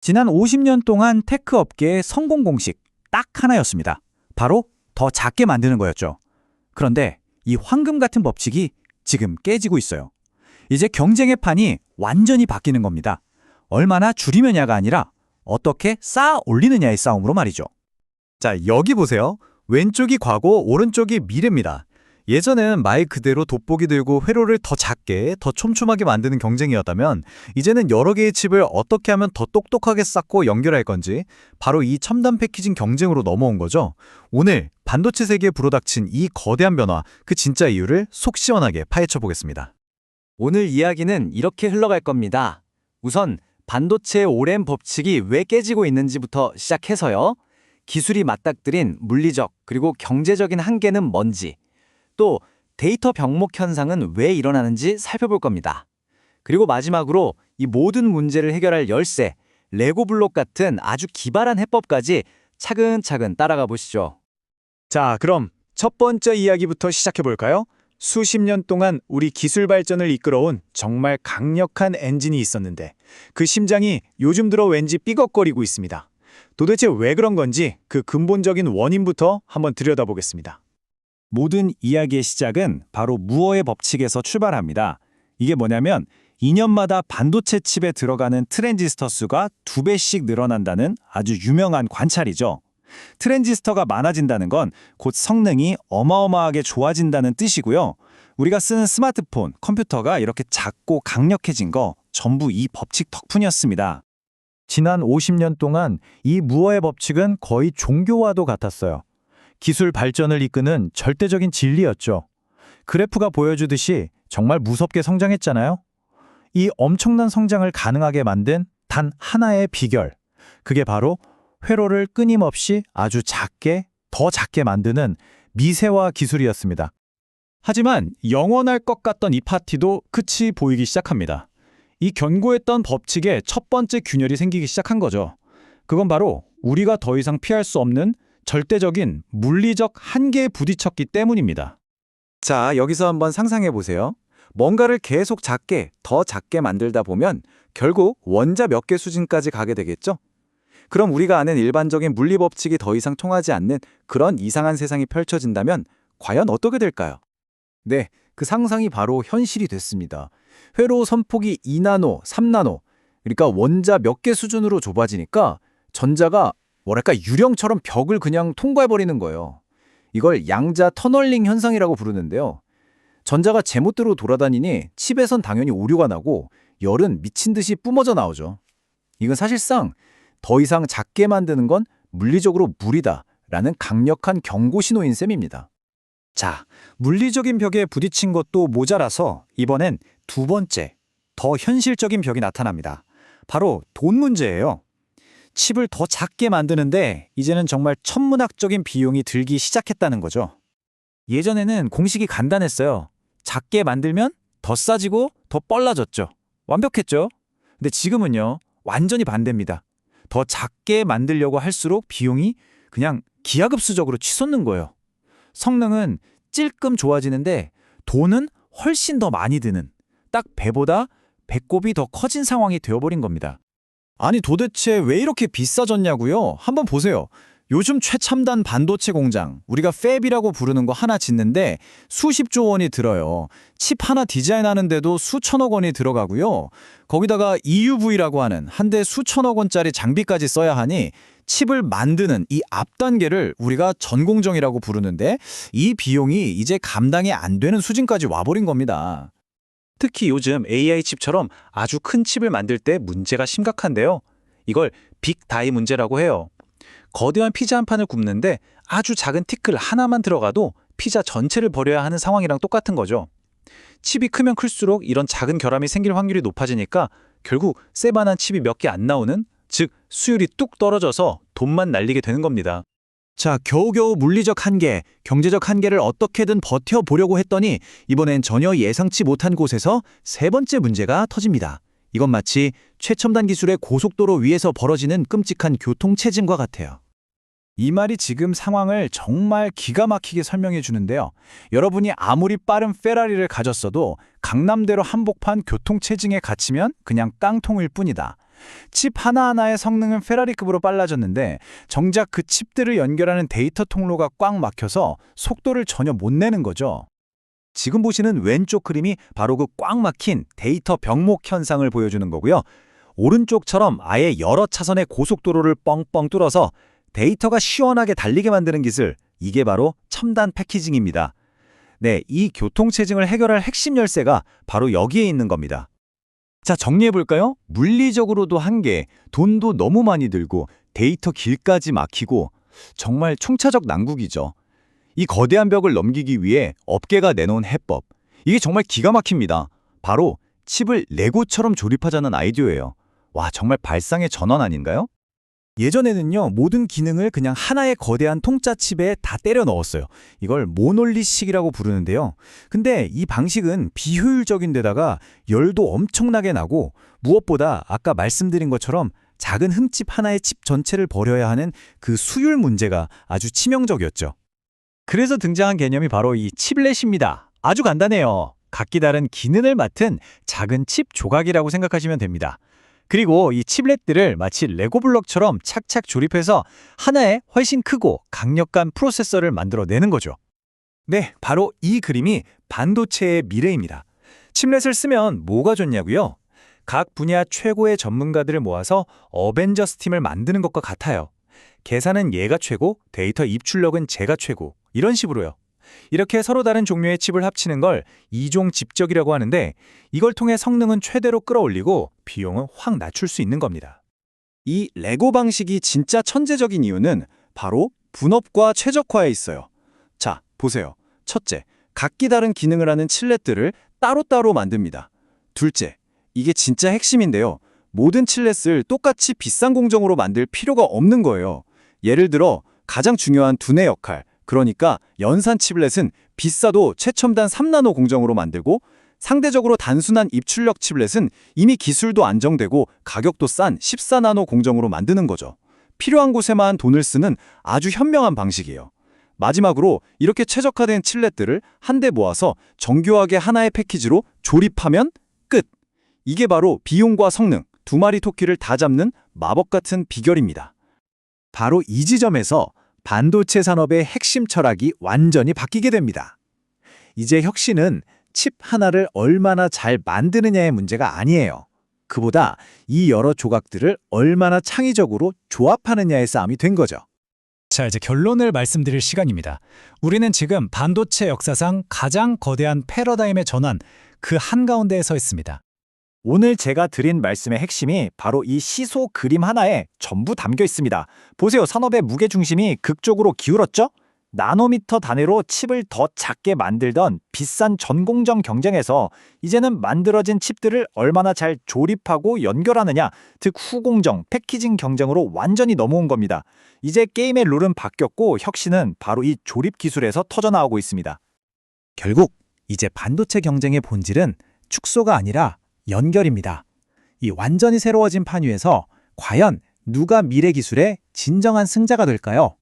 지난 50년 동안 테크 업계의 성공 공식 딱 하나였습니다. 바로 더 작게 만드는 거였죠. 그런데 이 황금 같은 법칙이 지금 깨지고 있어요. 이제 경쟁의 판이 완전히 바뀌는 겁니다. 얼마나 줄이느냐가 아니라 어떻게 쌓아 올리느냐의 싸움으로 말이죠. 자, 여기 보세요. 왼쪽이 과거, 오른쪽이 미래입니다. 예전엔 말 그대로 돋보기 들고 회로를 더 작게, 더 촘촘하게 만드는 경쟁이었다면 이제는 여러 개의 칩을 어떻게 하면 더 똑똑하게 쌓고 연결할 건지 바로 이 첨단 패키징 경쟁으로 넘어온 거죠. 오늘 반도체 세계에 불어닥친 이 거대한 변화, 그 진짜 이유를 속 시원하게 파헤쳐 보겠습니다. 오늘 이야기는 이렇게 흘러갈 겁니다. 우선 반도체의 오랜 법칙이 왜 깨지고 있는지부터 시작해서요. 기술이 맞닥뜨린 물리적 그리고 경제적인 한계는 뭔지, 또 데이터 병목 현상은 왜 일어나는지 살펴볼 겁니다. 그리고 마지막으로 이 모든 문제를 해결할 열쇠, 레고 블록 같은 아주 기발한 해법까지 차근차근 따라가 보시죠. 자, 그럼 첫 번째 이야기부터 시작해 볼까요? 수십 년 동안 우리 기술 발전을 이끌어온 정말 강력한 엔진이 있었는데 그 심장이 요즘 들어 왠지 삐걱거리고 있습니다. 도대체 왜 그런 건지 그 근본적인 원인부터 한번 들여다보겠습니다. 모든 이야기의 시작은 바로 무어의 법칙에서 출발합니다. 이게 뭐냐면 2년마다 반도체 칩에 들어가는 트랜지스터 수가 2배씩 늘어난다는 아주 유명한 관찰이죠. 트랜지스터가 많아진다는 건 곧 성능이 어마어마하게 좋아진다는 뜻이고요. 우리가 쓰는 스마트폰, 컴퓨터가 이렇게 작고 강력해진 거 전부 이 법칙 덕분이었습니다. 지난 50년 동안 이 무어의 법칙은 거의 종교와도 같았어요. 기술 발전을 이끄는 절대적인 진리였죠. 그래프가 보여주듯이 정말 무섭게 성장했잖아요. 이 엄청난 성장을 가능하게 만든 단 하나의 비결. 그게 바로 회로를 끊임없이 아주 작게, 더 작게 만드는 미세화 기술이었습니다. 하지만 영원할 것 같던 이 파티도 끝이 보이기 시작합니다. 이 견고했던 법칙에 첫 번째 균열이 생기기 시작한 거죠. 그건 바로 우리가 더 이상 피할 수 없는 절대적인 물리적 한계에 부딪혔기 때문입니다. 자, 여기서 한번 상상해 보세요. 뭔가를 계속 작게, 더 작게 만들다 보면 결국 원자 몇 개 수준까지 가게 되겠죠? 그럼 우리가 아는 일반적인 물리 법칙이 더 이상 통하지 않는 그런 이상한 세상이 펼쳐진다면 과연 어떻게 될까요? 네, 그 상상이 바로 현실이 됐습니다. 회로 선폭이 2나노, 3나노, 그러니까 원자 몇 개 수준으로 좁아지니까 전자가 뭐랄까 유령처럼 벽을 그냥 통과해버리는 거예요. 이걸 양자 터널링 현상이라고 부르는데요. 전자가 제멋대로 돌아다니니 칩에선 당연히 오류가 나고 열은 미친 듯이 뿜어져 나오죠. 이건 사실상 더 이상 작게 만드는 건 물리적으로 무리다라는 강력한 경고 신호인 셈입니다. 자, 물리적인 벽에 부딪힌 것도 모자라서 이번엔 두 번째, 더 현실적인 벽이 나타납니다. 바로 돈 문제예요. 칩을 더 작게 만드는데 이제는 정말 천문학적인 비용이 들기 시작했다는 거죠. 예전에는 공식이 간단했어요. 작게 만들면 더 싸지고 더 빨라졌죠. 완벽했죠. 근데 지금은요, 완전히 반대입니다. 더 작게 만들려고 할수록 비용이 그냥 기하급수적으로 치솟는 거예요. 성능은 찔끔 좋아지는데 돈은 훨씬 더 많이 드는, 딱 배보다 배꼽이 더 커진 상황이 되어버린 겁니다. 아니 도대체 왜 이렇게 비싸졌냐고요? 한번 보세요. 요즘 최첨단 반도체 공장, 우리가 팹이라고 부르는 거 하나 짓는데 수십조 원이 들어요. 칩 하나 디자인하는데도 수천억 원이 들어가고요. 거기다가 EUV라고 하는 한 대 수천억 원짜리 장비까지 써야 하니 칩을 만드는 이 앞단계를 우리가 전공정이라고 부르는데 이 비용이 이제 감당이 안 되는 수준까지 와버린 겁니다. 특히 요즘 AI 칩처럼 아주 큰 칩을 만들 때 문제가 심각한데요. 이걸 빅다이 문제라고 해요. 거대한 피자 한 판을 굽는데 아주 작은 티끌 하나만 들어가도 피자 전체를 버려야 하는 상황이랑 똑같은 거죠. 칩이 크면 클수록 이런 작은 결함이 생길 확률이 높아지니까 결국 세반한 칩이 몇 개 안 나오는, 즉 수율이 뚝 떨어져서 돈만 날리게 되는 겁니다. 자, 겨우겨우 물리적 한계, 경제적 한계를 어떻게든 버텨보려고 했더니 이번엔 전혀 예상치 못한 곳에서 세 번째 문제가 터집니다. 이건 마치 최첨단 기술의 고속도로 위에서 벌어지는 끔찍한 교통체증과 같아요. 이 말이 지금 상황을 정말 기가 막히게 설명해 주는데요. 여러분이 아무리 빠른 페라리를 가졌어도 강남대로 한복판 교통체증에 갇히면 그냥 깡통일 뿐이다. 칩 하나하나의 성능은 페라리급으로 빨라졌는데 정작 그 칩들을 연결하는 데이터 통로가 꽉 막혀서 속도를 전혀 못 내는 거죠. 지금 보시는 왼쪽 그림이 바로 그 꽉 막힌 데이터 병목 현상을 보여주는 거고요. 오른쪽처럼 아예 여러 차선의 고속도로를 뻥뻥 뚫어서 데이터가 시원하게 달리게 만드는 기술, 이게 바로 첨단 패키징입니다. 네, 이 교통체증을 해결할 핵심 열쇠가 바로 여기에 있는 겁니다. 자, 정리해볼까요? 물리적으로도 한계, 돈도 너무 많이 들고 데이터 길까지 막히고 정말 총차적 난국이죠. 이 거대한 벽을 넘기기 위해 업계가 내놓은 해법, 이게 정말 기가 막힙니다. 바로 칩을 레고처럼 조립하자는 아이디어예요. 와, 정말 발상의 전환 아닌가요? 예전에는요, 모든 기능을 그냥 하나의 거대한 통짜 칩에 다 때려 넣었어요. 이걸 모놀리식이라고 부르는데요. 근데 이 방식은 비효율적인 데다가 열도 엄청나게 나고 무엇보다 아까 말씀드린 것처럼 작은 흠집 하나의 칩 전체를 버려야 하는 그 수율 문제가 아주 치명적이었죠. 그래서 등장한 개념이 바로 이 칩렛입니다. 아주 간단해요. 각기 다른 기능을 맡은 작은 칩 조각이라고 생각하시면 됩니다. 그리고 이 칩렛들을 마치 레고 블록처럼 착착 조립해서 하나의 훨씬 크고 강력한 프로세서를 만들어내는 거죠. 네, 바로 이 그림이 반도체의 미래입니다. 칩렛을 쓰면 뭐가 좋냐고요? 각 분야 최고의 전문가들을 모아서 어벤져스 팀을 만드는 것과 같아요. 계산은 얘가 최고, 데이터 입출력은 제가 최고, 이런 식으로요. 이렇게 서로 다른 종류의 칩을 합치는 걸 이종 집적이라고 하는데 이걸 통해 성능은 최대로 끌어올리고 비용은 확 낮출 수 있는 겁니다. 이 레고 방식이 진짜 천재적인 이유는 바로 분업과 최적화에 있어요. 자, 보세요. 첫째, 각기 다른 기능을 하는 칠렛들을 따로따로 만듭니다. 둘째, 이게 진짜 핵심인데요. 모든 칠렛을 똑같이 비싼 공정으로 만들 필요가 없는 거예요. 예를 들어 가장 중요한 두뇌 역할, 그러니까 연산 칩렛은 비싸도 최첨단 3나노 공정으로 만들고 상대적으로 단순한 입출력 칩렛은 이미 기술도 안정되고 가격도 싼 14나노 공정으로 만드는 거죠. 필요한 곳에만 돈을 쓰는 아주 현명한 방식이에요. 마지막으로 이렇게 최적화된 칠렛들을 한데 모아서 정교하게 하나의 패키지로 조립하면 끝! 이게 바로 비용과 성능, 두 마리 토끼를 다 잡는 마법 같은 비결입니다. 바로 이 지점에서 반도체 산업의 핵심 철학이 완전히 바뀌게 됩니다. 이제 혁신은 칩 하나를 얼마나 잘 만드느냐의 문제가 아니에요. 그보다 이 여러 조각들을 얼마나 창의적으로 조합하느냐의 싸움이 된 거죠. 자, 이제 결론을 말씀드릴 시간입니다. 우리는 지금 반도체 역사상 가장 거대한 패러다임의 전환, 그 한가운데에 서 있습니다. 오늘 제가 드린 말씀의 핵심이 바로 이 시소 그림 하나에 전부 담겨 있습니다. 보세요. 산업의 무게중심이 극적으로 기울었죠? 나노미터 단위로 칩을 더 작게 만들던 비싼 전공정 경쟁에서 이제는 만들어진 칩들을 얼마나 잘 조립하고 연결하느냐, 즉 후공정, 패키징 경쟁으로 완전히 넘어온 겁니다. 이제 게임의 룰은 바뀌었고 혁신은 바로 이 조립 기술에서 터져나오고 있습니다. 결국 이제 반도체 경쟁의 본질은 축소가 아니라 연결입니다. 이 완전히 새로워진 판 위에서 과연 누가 미래 기술의 진정한 승자가 될까요?